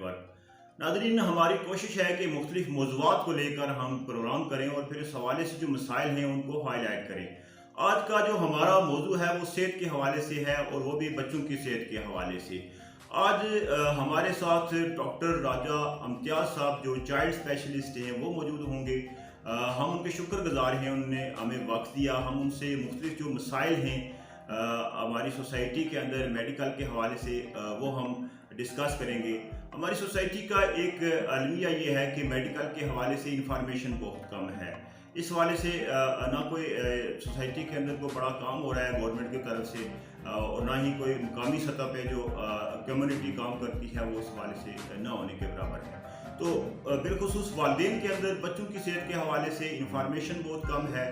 Network. Nadreen, हमारी कोशिश है कि मुख्तलिफ मौज़ूआत को लेकर हम प्रोग्राम करें और फिर इस हवाले से जो मसाइल हैं उनको हाईलाइट करें। आज का जो हमारा मौजू है वो सेहत के हवाले से है और वो भी बच्चों की सेहत के हवाले से। आज हमारे साथ डॉक्टर राजा इम्तियाज़ साहब जो चाइल्ड स्पेशलिस्ट हैं वो मौजूद होंगे। हम उनके शुक्रगुज़ार हैं, उन्होंने हमें वक्त दिया। हम उनसे मुख्तलिफ जो मसाइल हैं हमारी सोसाइटी के अंदर मेडिकल के हवाले से वो हम डिस्कस करेंगे। हमारी सोसाइटी का एक अलमिया ये है कि मेडिकल के हवाले से इंफॉर्मेशन बहुत कम है। इस हवाले से ना कोई सोसाइटी के अंदर कोई बड़ा काम हो रहा है गवर्नमेंट की तरफ से और ना ही कोई मुकामी सतह पे जो कम्युनिटी काम करती है वो इस हवाले से ना होने के बराबर है। तो बिलखुसूस वालिदैन के अंदर बच्चों की सेहत के हवाले से इंफॉर्मेशन बहुत कम है।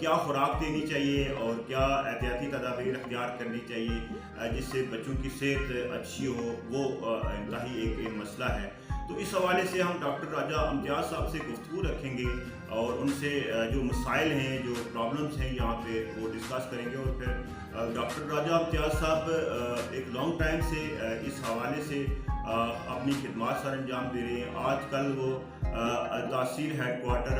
क्या खुराक देनी चाहिए और क्या एहतियाती तदाबीर अख्तियार करनी चाहिए जिससे बच्चों की सेहत अच्छी हो, वो इंतहाई एक मसला है। तो इस हवाले से हम डॉक्टर राजा इम्तियाज़ साहब से गुफ्तगू रखेंगे और उनसे जो मसाइल हैं, जो प्रॉब्लम्स हैं यहाँ पे वो डिस्कस करेंगे। और फिर डॉक्टर राजा इम्तियाज़ साहब एक लॉन्ग टाइम से इस हवाले से अपनी खिदमत सर अंजाम दे रहे हैं। आजकल वो तहसील हेडक्वार्टर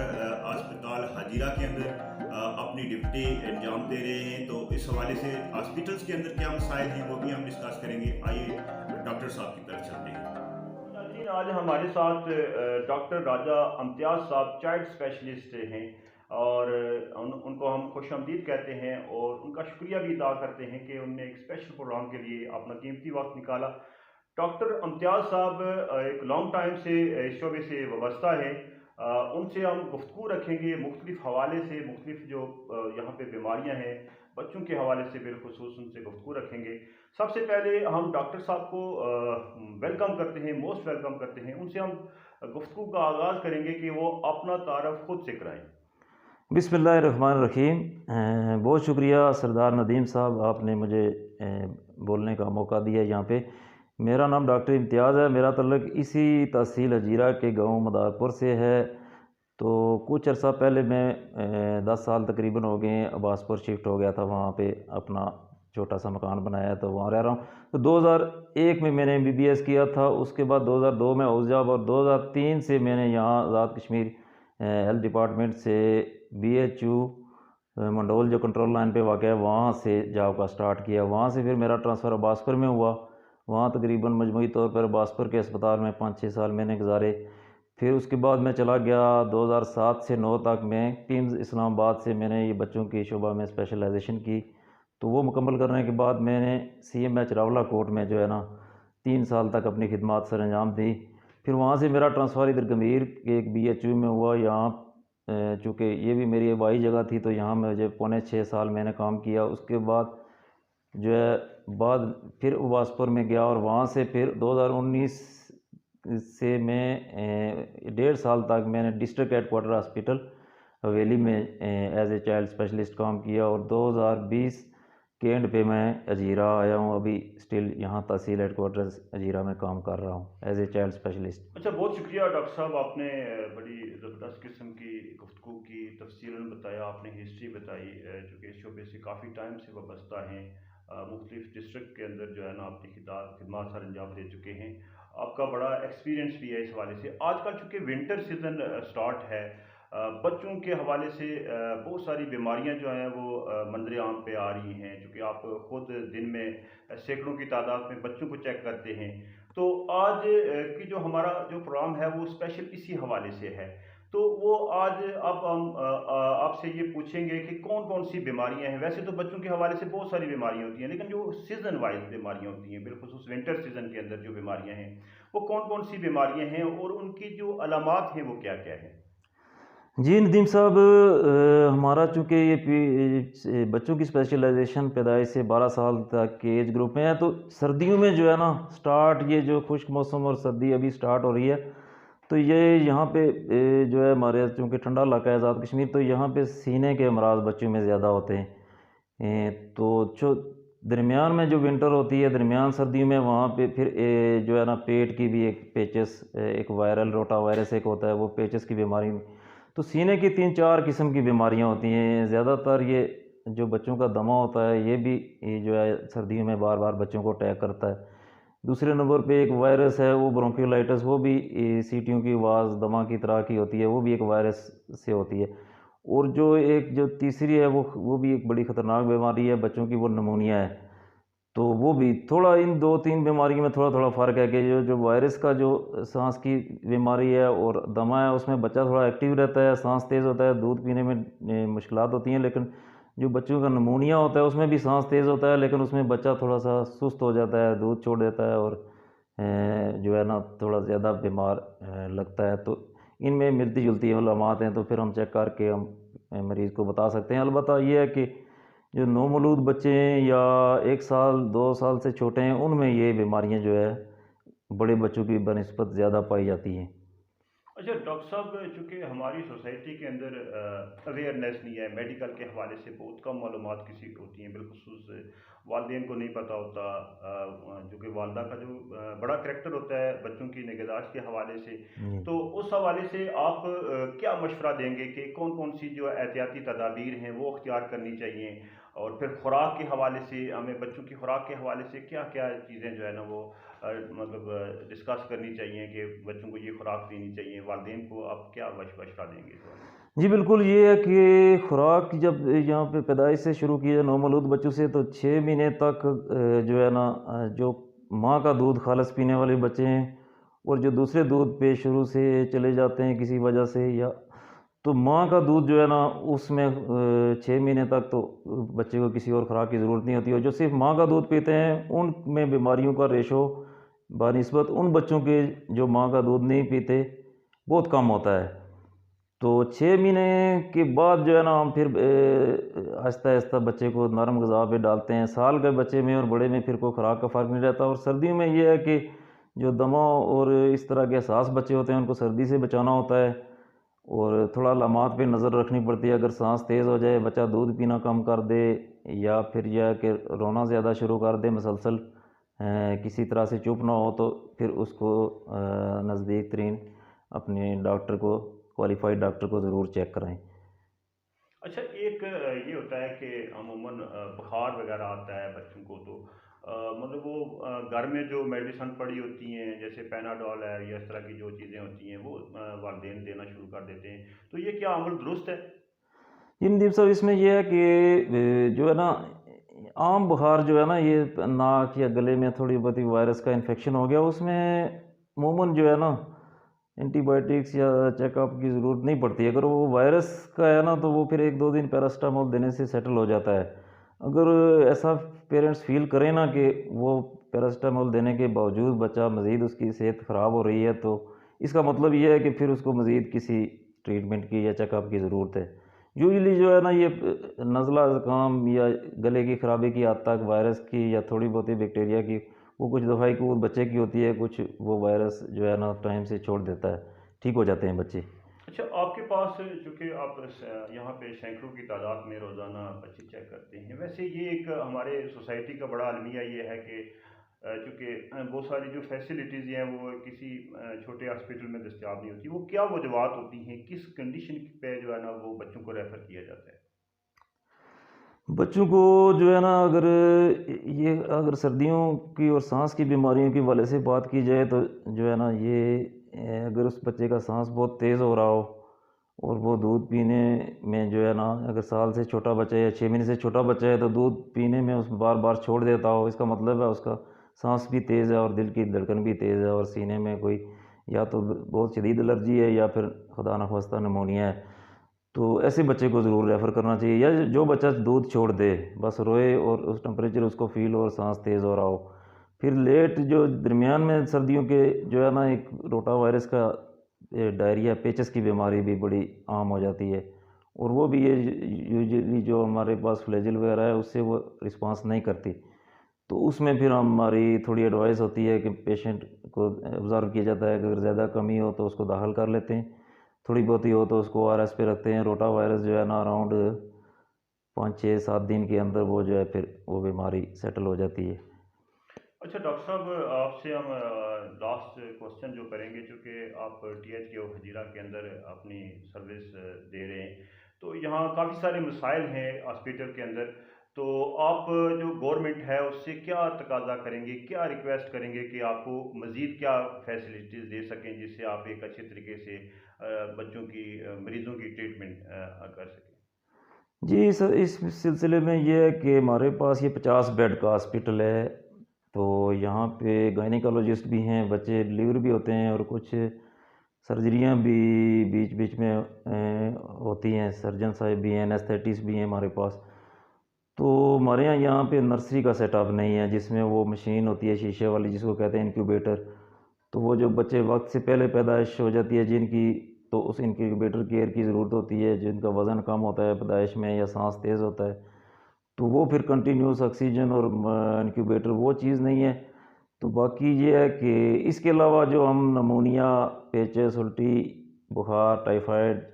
अस्पताल हाजीरा के अंदर अपनी ड्यूटी अंजाम दे रहे हैं। तो इस हवाले से हॉस्पिटल्स के अंदर क्या मसाइल हैं वो भी हम डिस्कस करेंगे। आइए डॉक्टर साहब की तरफ चलते हैं। आज हमारे साथ डॉक्टर राजा इम्तियाज़ साहब चाइल्ड स्पेशलिस्ट हैं और उनको हम खुशामदीद कहते हैं और उनका शुक्रिया भी अदा करते हैं कि उन्होंने एक स्पेशल प्रोग्राम के लिए अपना कीमती वक्त निकाला। डॉक्टर इम्तियाज़ साहब एक लॉन्ग टाइम से इस शोबे से वाबस्ता है। उनसे हम गुफ्तगू रखेंगे मुख्तलिफ हवाले से, मुख्तलिफ जो यहाँ पे बीमारियाँ हैं बच्चों के हवाले से बिलखुसूस उनसे गुफ्तगू रखेंगे। सबसे पहले हम डॉक्टर साहब को वेलकम करते हैं, मोस्ट वेलकम करते हैं। उनसे हम गुफ्तगू का आगाज़ करेंगे कि वो अपना तारफ़ खुद से कराएँ। बिस्मिल्लाहिर्रहमानिर्रहीम। बहुत शुक्रिया सरदार नदीम साहब, आपने मुझे बोलने का मौका दिया यहाँ पे। मेरा नाम डॉक्टर इम्तियाज़ है। मेरा तल्लुक़ इसी तहसील हजीरा के गांव मदारपुर से है। तो कुछ अर्सा पहले मैं 10 साल तकरीबन हो गए अब्बासपुर शिफ्ट हो गया था। वहाँ पे अपना छोटा सा मकान बनाया तो वहाँ रह रहा हूँ। तो 2001 में मैंने MBBS किया था। उसके बाद 2002 में हाउस जॉब और 2003 से मैंने यहाँ आज़ाद कश्मीर हेल्थ डिपार्टमेंट से BHU मंडोल जो कंट्रोल लाइन पे वाक़ है वहाँ से जॉब का स्टार्ट किया। वहाँ से फिर मेरा ट्रांसफ़र अब्बासपुर में हुआ। वहाँ तकरीबन मजमूई तौर पर अब्बासपुर के अस्पताल में 5-6 साल मैंने गुजारे। फिर उसके बाद मैं चला गया 2007 से 9 तक मैं टीम्स इस्लामाबाद से मैंने ये बच्चों की शोबा में स्पेशलाइजेशन की। तो वो मुकम्मल करने के बाद मैंने CMH रावला कोट में जो है ना 3 साल तक अपनी खिदमत सर अंजाम दी। फिर वहाँ से मेरा ट्रांसफ़र इधर गंभीर के एक BHU में हुआ। यहाँ चूँकि ये भी मेरी आबाई जगह थी तो यहाँ मुझे 5.5 साल मैंने काम किया। उसके बाद जो है बाद फिर उबासपुर में गया और वहाँ से फिर 2019 से मैं 1.5 साल तक मैंने डिस्ट्रिक्ट हेडक्वार्टर हॉस्पिटल हवेली में एज ए चाइल्ड स्पेशलिस्ट काम किया। और 2020 के एंड पे मैं अजीरा आया हूँ। अभी स्टिल यहाँ तहसील हेडक्वार्टर्स अजीरा में काम कर रहा हूँ एज ए चाइल्ड स्पेशलिस्ट। अच्छा, बहुत शुक्रिया डॉक्टर साहब, आपने बड़ी ज़बरदस्त किस्म की गुफ्तगू की, तफसीलन बताया, आपने हिस्ट्री बताई जो कि इस शोबे से काफ़ी टाइम से वाबस्ता हैं। मुख्तलिफ डिस्ट्रिक्ट के अंदर जो है ना अपनी खिदमत सर अंजाम दे चुके हैं। आपका बड़ा एक्सपीरियंस भी है इस हवाले से। आजकल चूँकि विंटर सीज़न स्टार्ट है, बच्चों के हवाले से बहुत सारी बीमारियां जो हैं वो मंजर आम पे आ रही हैं। चूँकि आप खुद दिन में सैकड़ों की तादाद में बच्चों को चेक करते हैं। तो आज की जो हमारा जो प्रोग्राम है वो स्पेशल इसी हवाले से है। तो वो आज अब हम आपसे ये पूछेंगे कि कौन कौन सी बीमारियां हैं। वैसे तो बच्चों के हवाले से बहुत सारी बीमारियां होती हैं, लेकिन जो सीज़न वाइज बीमारियां होती हैं, बिलखुसूस विंटर सीज़न के अंदर जो बीमारियां हैं वो कौन कौन सी बीमारियां हैं और उनकी जो अलामात हैं वो क्या क्या हैं। जी नदीम साहब, हमारा चूँकि ये बच्चों की स्पेशलाइजेशन पैदाइश से 12 साल तक के एज ग्रुप में है। तो सर्दियों में जो है ना स्टार्ट ये जो खुश्क मौसम और सर्दी अभी स्टार्ट हो रही है तो ये यहाँ पे जो है हमारे चूँकि ठंडा इलाका है आज़ाद कश्मीर, तो यहाँ पे सीने के अमराज बच्चों में ज़्यादा होते हैं। तो जो दरमियान में जो विंटर होती है, दरमियान सर्दियों में वहाँ पे फिर जो है ना पेट की भी एक पेचस, एक वायरल रोटा वायरस एक होता है, वो पेचस की बीमारी। तो सीने की 3-4 किस्म की बीमारियाँ होती हैं। ज़्यादातर ये जो बच्चों का दमा होता है ये भी ये जो है सर्दियों में बार बार बच्चों को अटैक करता है। दूसरे नंबर पे एक वायरस है, वो ब्रोंकियोलाइटिस, वो भी सीटियों की आवाज़ दमा की तरह की होती है, वो भी एक वायरस से होती है। और जो तीसरी है, वो भी एक बड़ी ख़तरनाक बीमारी है बच्चों की, वो निमोनिया है। तो वो भी थोड़ा इन 2-3 बीमारियों में थोड़ा-थोड़ा फ़र्क है कि जो जो वायरस का जो साँस की बीमारी है और दमा है, उसमें बच्चा थोड़ा एक्टिव रहता है, साँस तेज़ होता है, दूध पीने में मुश्किलात होती हैं। लेकिन जो बच्चों का निमोनिया होता है, उसमें भी साँस तेज़ होता है, लेकिन उसमें बच्चा थोड़ा-सा सुस्त हो जाता है, दूध छोड़ देता है और जो है ना थोड़ा ज़्यादा बीमार लगता है। तो इनमें मिलती-जुलती अलामात हैं, तो फिर हम चेक करके हम मरीज़ को बता सकते हैं। अलबत्ता ये है कि जो नवमौलूद बच्चे हैं या 1 साल, 2 साल से छोटे हैं, उनमें ये बीमारियाँ जो है बड़े बच्चों की बनिस्बत ज़्यादा पाई जाती हैं। अच्छा डॉक्टर साहब, चूँकि हमारी सोसाइटी के अंदर अवेयरनेस नहीं है, मेडिकल के हवाले से बहुत कम मालूमात किसी को होती हैं, बिलखुसूस वालिदैन को नहीं पता होता, चूँकि वालदा का जो बड़ा करैक्टर होता है बच्चों की निगहदाश्त के हवाले से, जी। तो उस हवाले से आप क्या मशवरा देंगे कि कौन-कौन सी जो एहतियाती तदाबीर हैं वो अख्तियार करनी चाहिए? और फिर खुराक के हवाले से हमें बच्चों की खुराक के हवाले से क्या-क्या चीज़ें जो है ना वो मतलब डिस्कस करनी चाहिए कि बच्चों को ये खुराक देनी चाहिए, वालिदैन को आप क्या मशवरा देंगे इस बारे में? जी, बिल्कुल, ये है कि खुराक जब यहाँ पे पैदाइश से शुरू की है नवमौलूद बच्चों से, तो 6 महीने तक जो है ना जो माँ का दूध ख़ालिस पीने वाले बच्चे हैं और जो दूसरे दूध पे शुरू से चले जाते हैं किसी वजह से, या तो माँ का दूध जो है ना उसमें 6 महीने तक तो बच्चे को किसी और खुराक की ज़रूरत नहीं होती है। और जो सिर्फ़ माँ का दूध पीते हैं, उनमें बीमारियों का रेशो बनिस्बत उन बच्चों के जो माँ का दूध नहीं पीते, बहुत कम होता है। तो 6 महीने के बाद जो है ना हम फिर आहिस्ता-आहिस्ता बच्चे को नरम ग़िज़ा पे डालते हैं। साल के बच्चे में और बड़े में फिर कोई खुराक का फ़र्क नहीं रहता। और सर्दियों में ये है कि जो दमा और इस तरह के हसास बच्चे होते हैं, उनको सर्दी से बचाना होता है और थोड़ा अलामात पे नज़र रखनी पड़ती है। अगर साँस तेज़ हो जाए, बच्चा दूध पीना कम कर दे या फिर यह है कि रोना ज़्यादा शुरू कर दे मुसलसल, किसी तरह से चुप ना हो, तो फिर उसको नज़दीक तरीन अपने डॉक्टर को, क्वालिफ़ाइड डॉक्टर को ज़रूर चेक कराएँ। अच्छा एक ये होता है कि अमूमन बुखार वगैरह आता है बच्चों को, तो मतलब वो घर में जो मेडिसिन पड़ी होती हैं जैसे पैनाडोल है या इस तरह की जो चीज़ें होती हैं वो वालिदैन देना शुरू कर देते हैं, तो ये क्या अमल दुरुस्त है? इन दिवसों इसमें ये है कि जो है ना आम बुखार जो है ना, ये नाक या गले में थोड़ी बहुत ही वायरस का इन्फेक्शन हो गया, उसमें अमूमन जो है ना एंटीबायोटिक्स या चेकअप की ज़रूरत नहीं पड़ती। अगर वो वायरस का है ना, तो वो फिर 1-2 दिन पैरासिटामोल देने से सेटल हो जाता है। अगर ऐसा पेरेंट्स फ़ील करें ना कि वो पैरासिटामोल देने के बावजूद बच्चा मज़ीद उसकी सेहत ख़राब हो रही है, तो इसका मतलब ये है कि फिर उसको मज़ीद किसी ट्रीटमेंट की या चेकअप की ज़रूरत है। यूजुअली जो है ना ये नज़ला ज़ुकाम या गले की ख़राबी की हद तक वायरस की या थोड़ी बहुत ही बैक्टीरिया की, वो कुछ दफ़ाई को बच्चे की होती है, कुछ वो वायरस जो है ना टाइम से छोड़ देता है, ठीक हो जाते हैं बच्चे। अच्छा आपके पास चूँकि आप यहाँ पे सैकड़ों की तादाद में रोज़ाना बच्चे चेक करते हैं, वैसे ये एक हमारे सोसाइटी का बड़ा अलमिया ये है कि चूँकि बहुत सारी जो फैसिलिटीज़ हैं वो किसी छोटे हॉस्पिटल में दस्तयाब नहीं होती, वो क्या वजूहत होती हैं, किस कंडीशन पे जो है ना वो बच्चों को रेफ़र किया जाता है? बच्चों को जो है ना, अगर सर्दियों की और सांस की बीमारियों के वाले से बात की जाए, तो जो है ना ये अगर उस बच्चे का सांस बहुत तेज़ हो रहा हो और वो दूध पीने में जो है ना, अगर साल से छोटा बच्चा है या 6 महीने से छोटा बच्चा है, तो दूध पीने में उस बार बार छोड़ देता हो, इसका मतलब है उसका सांस भी तेज़ है और दिल की धड़कन भी तेज़ है और सीने में कोई या तो बहुत शदीद एलर्जी है या फिर खुदा न खास्ता निमोनिया है। तो ऐसे बच्चे को ज़रूर रेफ़र करना चाहिए, या जो बच्चा दूध छोड़ दे, बस रोए और उस टेम्परेचर उसको फ़ील हो और साँस तेज़ हो रहा हो। फिर लेट जो दरमियान में सर्दियों के जो है ना एक रोटा वायरस का डायरिया, पेचस की बीमारी भी बड़ी आम हो जाती है और वो भी ये यूजुअली जो हमारे पास फ्लैजिल वगैरह है, उससे वो रिस्पॉन्स नहीं करती। तो उसमें फिर हमारी थोड़ी एडवाइस होती है कि पेशेंट को ऑब्ज़र्व किया जाता है कि अगर ज़्यादा कमी हो तो उसको दाखिल कर लेते हैं, थोड़ी बहुत ही हो तो उसको ओआरएस पे रखते हैं। रोटा वायरस जो है ना अराउंड 5, 6, 7 दिन के अंदर वो जो है फिर वो बीमारी सेटल हो जाती है। अच्छा डॉक्टर साहब, आपसे हम लास्ट क्वेश्चन जो करेंगे, चूँकि आप टीएचके हजीरा के अंदर अपनी सर्विस दे रहे हैं, तो यहाँ काफ़ी सारे मसाइल हैं हॉस्पिटल के अंदर। तो आप जो गवर्नमेंट है उससे क्या तकाजा करेंगे, क्या रिक्वेस्ट करेंगे कि आपको मज़ीद क्या फैसिलिटीज़ दे सकें जिससे आप एक अच्छे तरीके से बच्चों की मरीज़ों की ट्रीटमेंट कर सकें? जी सर, इस सिलसिले में ये है कि हमारे पास ये 50 बेड का हॉस्पिटल है, तो यहाँ पे गायनिकोलॉजिस्ट भी हैं, बच्चे डिलीवरी भी होते हैं और कुछ सर्जरियाँ भी बीच बीच में होती हैं, सर्जन साहब भी हैं, एनेस्थेटिस्ट भी हैं हमारे पास। तो हमारे यहाँ पे नर्सरी का सेटअप नहीं है, जिसमें वो मशीन होती है शीशे वाली जिसको कहते हैं इंक्यूबेटर। तो वो जो बच्चे वक्त से पहले पैदाइश हो जाती है जिनकी, तो उस इंक्यूबेटर केयर की ज़रूरत होती है, जिनका वज़न कम होता है पैदाइश में या सांस तेज़ होता है, तो वो फिर कंटिन्यूस ऑक्सीजन और इंक्यूबेटर वो चीज़ नहीं है। तो बाकी ये है कि इसके अलावा जो हम नमूनिया, पेचेस, उल्टी, बुखार, टाइफाइड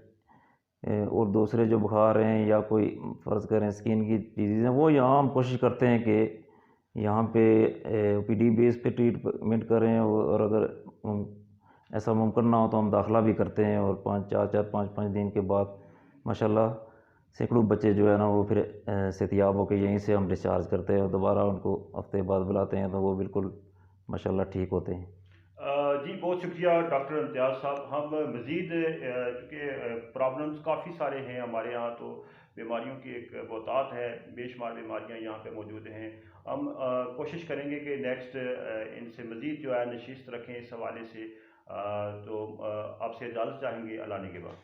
और दूसरे जो बुखार हैं या कोई फ़र्ज़ करें स्किन की डिज़ीज़ हैं, वो यहाँ हम कोशिश करते हैं कि यहाँ पे ओपीडी बेस पे ट्रीटमेंट करें, और अगर ऐसा मुमकिन ना हो तो हम दाखिला भी करते हैं, और 5-4-4 5-5 दिन के बाद माशाल्लाह सैकड़ों बच्चे जो है ना वो फिर सेहतियाब होकर यहीं से हम डिस्चार्ज करते हैं और दोबारा उनको हफ्ते बाद बुलाते हैं तो वो बिल्कुल माशाल्लाह ठीक होते हैं। जी, बहुत शुक्रिया डॉक्टर इम्तियाज़ साहब। हम मज़ीद चूँकि प्रॉब्लम्स काफ़ी सारे हैं हमारे यहाँ, तो बीमारियों की एक बहुतात है, बेशुमार बीमारियाँ यहाँ पे मौजूद हैं। हम कोशिश करेंगे कि नेक्स्ट इनसे मज़ीद जो है नशिस्त रखें इस हवाले से। तो आपसे इजाज़त चाहेंगे अल्लाह ने के बाद।